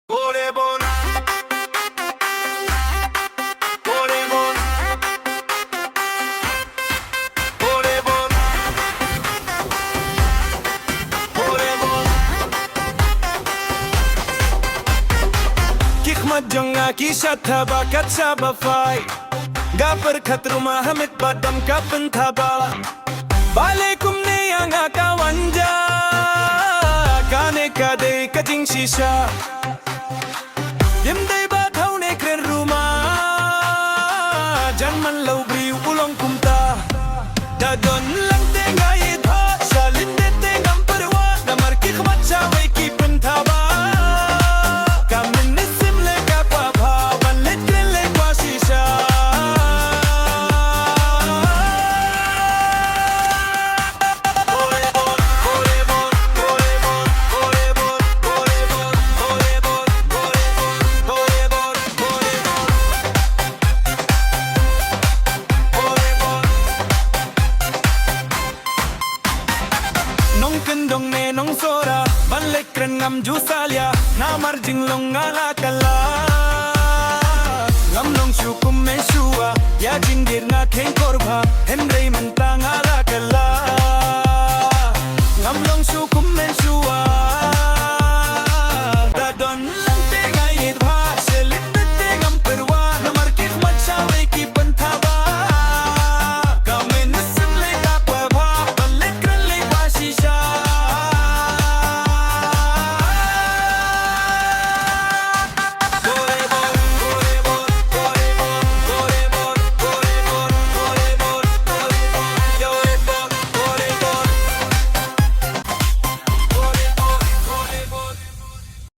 Orebon, Orebon, Orebon, Orebon. Kikmat jonga kisah tabakat sabafai. Gapar khatruma hamit badam kapan thaba. Balekum ne anga kawanja. Kane kade kajing shisha. Yemday ba thau ne kren ruma. Janman laubri ulong kumta. Dadon lang te ngai tha. Salin de te ngam parwa. Namar ki khmat chawai ki pantaba. Kamin ne simle ka pa bha. Ban le kren le kwa shisha. Nong kendong ne nong sora ban lekren ngam jusalia na marjing long ngala kala ngam long shukum me shua ya jingir nga khen korba hemrei mentang ala kala ngam long shukum me shua